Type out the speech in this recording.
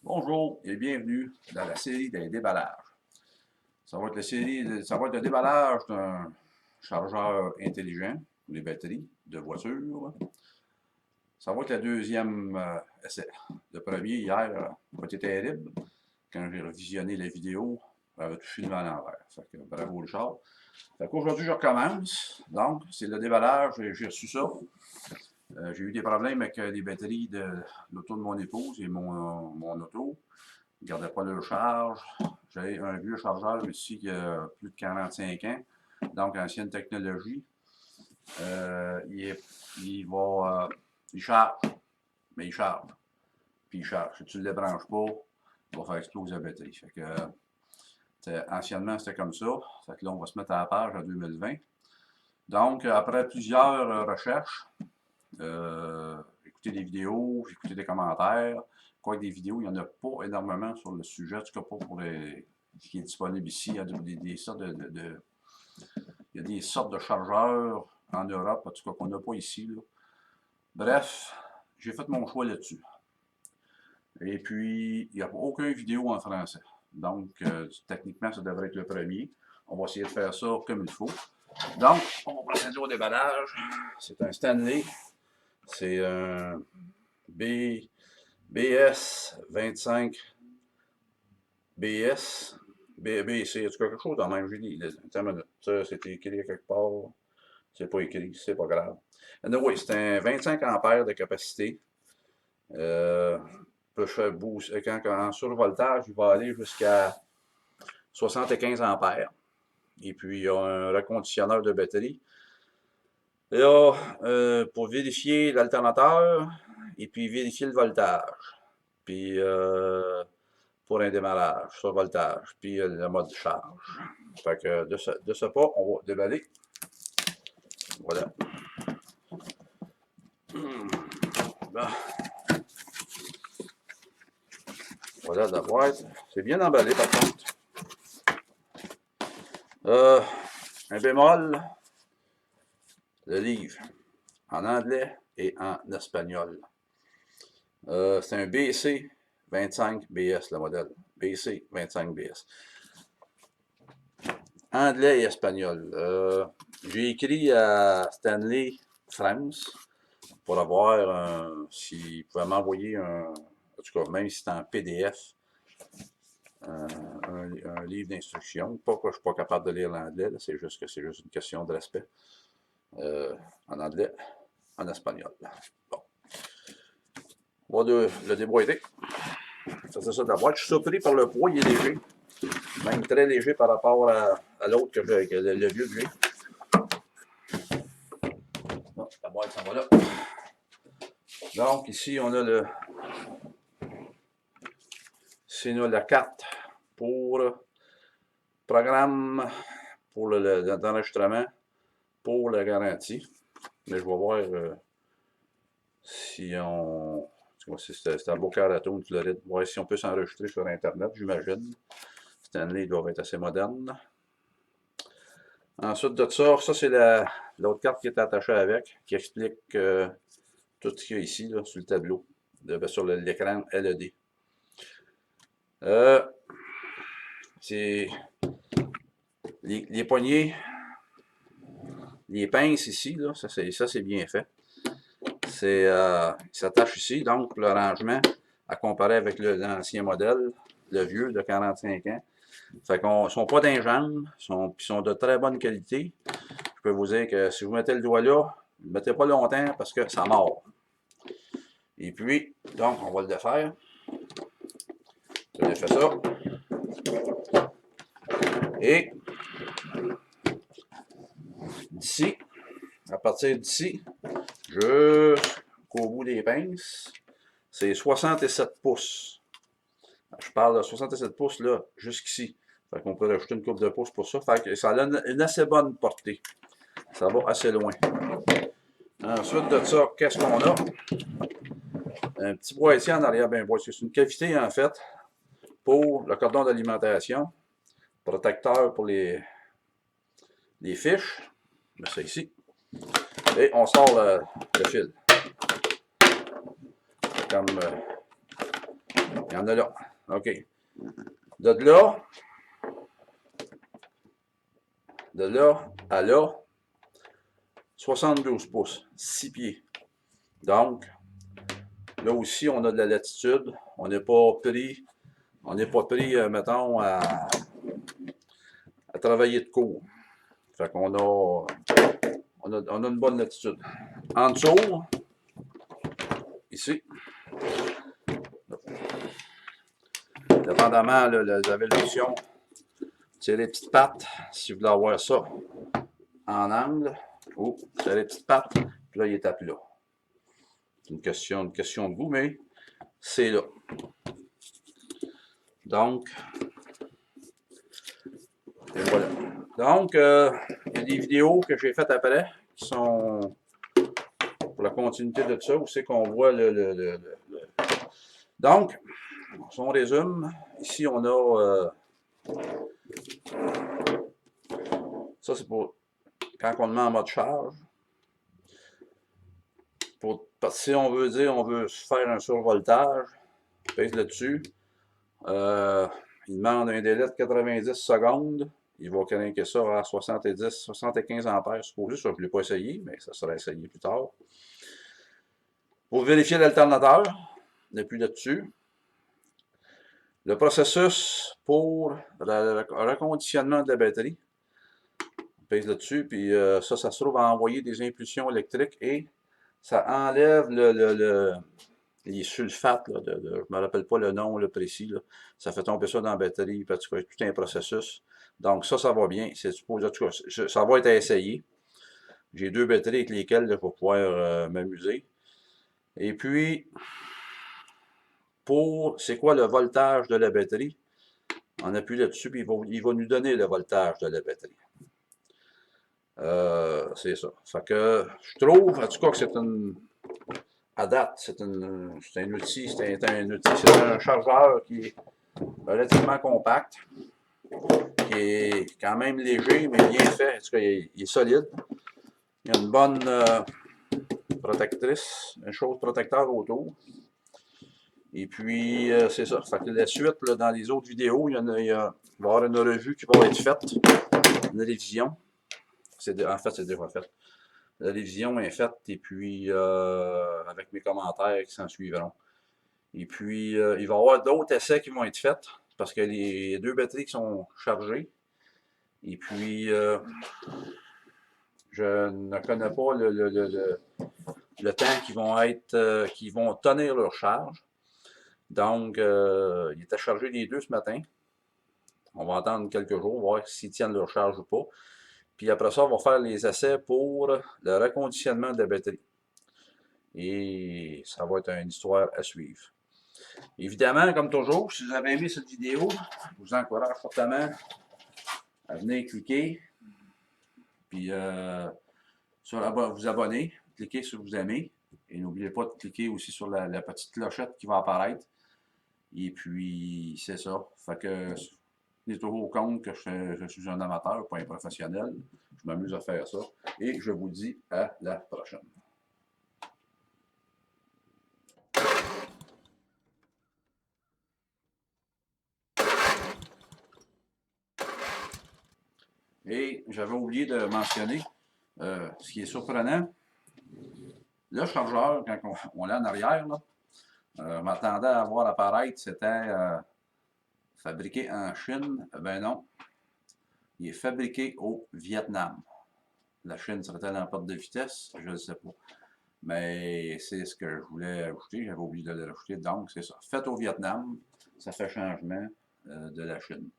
Bonjour et bienvenue dans la série des déballages. Ça va être le déballage d'un chargeur intelligent pour les batteries de voiture. Ça va être le deuxième essai. Le premier, hier, n'a pas été terrible. Quand j'ai revisionné la vidéo, j'avais tout filmé à l'envers. Fait que bravo Richard. Fait qu'aujourd'hui, je recommence. Donc, c'est le déballage. J'ai reçu ça. J'ai eu des problèmes avec les batteries de l'auto de mon épouse et mon auto. Ils ne gardaient pas leur charge. J'ai un vieux chargeur ici qui a plus de 45 ans, donc ancienne technologie. Il charge, mais il charge. Puis il charge. Si tu ne le branches pas, il va faire exploser la batterie. Fait que, anciennement, c'était comme ça. Fait que là, on va se mettre à la page en 2020. Donc, après plusieurs recherches, écouter des vidéos, écouter des commentaires. Quoique des vidéos, il n'y en a pas énormément sur le sujet, en tout cas pas pour ce qui est disponible ici. Il y a des sortes il y a des sortes de chargeurs en Europe, en tout cas qu'on n'a pas ici. Là. Bref, j'ai fait mon choix là-dessus. Et puis, il n'y a aucune vidéo en français. Donc, techniquement, ça devrait être le premier. On va essayer de faire ça comme il faut. Donc, on va procéder au déballage. C'est un Stanley. C'est un BS 25 BS BC, en tout cas quelque chose dans le même. J'ai dit, attends une minute, ça c'était écrit quelque part. C'est pas écrit, c'est pas grave. Oui, c'est un 25 ampères de capacité. Peut faire boost, en survoltage, il va aller jusqu'à 75 ampères. Et puis, il y a un reconditionneur de batterie. Là, pour vérifier l'alternateur et puis vérifier le voltage. Puis, pour un démarrage, sur voltage, puis le mode charge. Fait que de ce pas, on va déballer. Voilà. Bon. Voilà la boîte. C'est bien emballé par contre. Un bémol, le livre en anglais et en espagnol. C'est un BC 25BS le modèle. BC 25BS. Anglais et espagnol. J'ai écrit à Stanley France pour avoir s'il pouvait m'envoyer en tout cas, même si c'est en PDF, un livre d'instruction. Pas que je ne suis pas capable de lire l'anglais, c'est juste que c'est juste une question de respect. En anglais, en espagnol. Bon. On va le déboîter. Ça, c'est ça de la boîte. Je suis surpris par le poids, il est léger. Même très léger par rapport à l'autre que le vieux que j'ai. Bon, la boîte s'en va là. Donc, ici, on a c'est la carte pour programme pour l'enregistrement pour la garantie. Mais je vais voir si on... C'est un beau carton, tu l'aurais voir si on peut s'enregistrer sur Internet, j'imagine. Stanley doit être assez moderne. Ensuite de ça, c'est l'autre carte qui est attachée avec, qui explique tout ce qu'il y a ici, là, sur le tableau, sur l'écran LED. C'est les poignées, les pinces ici, là, ça c'est bien fait. Il s'attache ici, donc le rangement, à comparer avec l'ancien modèle, le vieux de 45 ans. Fait qu'on sont pas d'ingénieurs, ils sont de très bonne qualité. Je peux vous dire que si vous mettez le doigt là, ne le mettez pas longtemps parce que ça mord. Et puis, donc, on va le défaire. Je défais ça. Et d'ici, à partir d'ici, jusqu'au bout des pinces, c'est 67 pouces. Je parle de 67 pouces là, jusqu'ici. Fait qu'on peut rajouter une coupe de pouces pour ça. Fait que ça a une assez bonne portée. Ça va assez loin. Ensuite de ça, qu'est-ce qu'on a? Un petit boîtier en arrière, ben boîtier. C'est une cavité en fait pour le cordon d'alimentation. Protecteur pour les fiches. Je mets ça ici. Et on sort le fil. Comme il y en a là. OK. De là à là, 72 pouces, 6 pieds. Donc, là aussi, on a de la latitude. On n'est pas pris, mettons, à travailler de court. Fait qu'on on a une bonne latitude. En dessous, ici, dépendamment, là, vous avez l'option tirer les petites pattes, si vous voulez avoir ça en angle, ou tirer les petites pattes, puis là, il est à plat. C'est une question de goût, mais c'est là. Donc, et voilà. Donc, il y a des vidéos que j'ai faites après qui sont pour la continuité de ça, où c'est qu'on voit Donc, si on résume, ici on a ça c'est pour quand on le met en mode charge. Parce que si on veut dire on veut faire un survoltage, on pèse là-dessus. Il demande un délai de 90 secondes. Il va craquer ça à 70, 75 ampères supposé. Ça, je ne l'ai pas essayé, mais ça sera essayé plus tard. Pour vérifier l'alternateur, on appuie là-dessus. Le processus pour le reconditionnement de la batterie, on pèse là-dessus, puis ça se trouve à envoyer des impulsions électriques et ça enlève les sulfates, là, je ne me rappelle pas le nom précis, là. Ça fait tomber ça dans la batterie, parce que c'est tout un processus. Donc ça va bien. C'est supposé, en tout cas, ça va être essayé. J'ai 2 batteries avec lesquelles je vais pouvoir m'amuser. Et puis, c'est quoi le voltage de la batterie? On appuie là-dessus, puis il va nous donner le voltage de la batterie. C'est ça. Fait que je trouve, en tout cas, que c'est à date, c'est un outil, c'est un chargeur qui est relativement compact, qui est quand même léger, mais bien fait. En tout cas, il est solide. Il y a une bonne protectrice, une chose protecteur autour. Et puis, c'est ça. Fait que la suite, là, dans les autres vidéos, il va y avoir une revue qui va être faite, une révision. En fait, c'est déjà fait. La révision est faite, et puis, avec mes commentaires qui s'en suivront. Et puis, il va y avoir d'autres essais qui vont être faits, parce que les 2 batteries qui sont chargées. Et puis, je ne connais pas le temps qu'ils vont tenir leur charge. Donc, il était chargé les 2 ce matin. On va attendre quelques jours, voir s'ils tiennent leur charge ou pas. Puis après ça, on va faire les essais pour le reconditionnement de la batterie. Et ça va être une histoire à suivre. Évidemment, comme toujours, si vous avez aimé cette vidéo, je vous encourage fortement à venir cliquer, puis vous abonner, cliquez sur vous aimez, et n'oubliez pas de cliquer aussi sur la petite clochette qui va apparaître. Et puis, c'est ça. Fait que, tenez toujours compte que je suis un amateur, pas un professionnel. Je m'amuse à faire ça. Et je vous dis à la prochaine. Et j'avais oublié de mentionner, ce qui est surprenant, le chargeur, quand on l'a en arrière, m'attendait à voir apparaître, c'était fabriqué en Chine. Ben non, il est fabriqué au Vietnam. La Chine serait-elle en perte de vitesse? Je ne sais pas. Mais c'est ce que je voulais ajouter. J'avais oublié de le rajouter. Donc, c'est ça. Fait au Vietnam, ça fait changement de la Chine.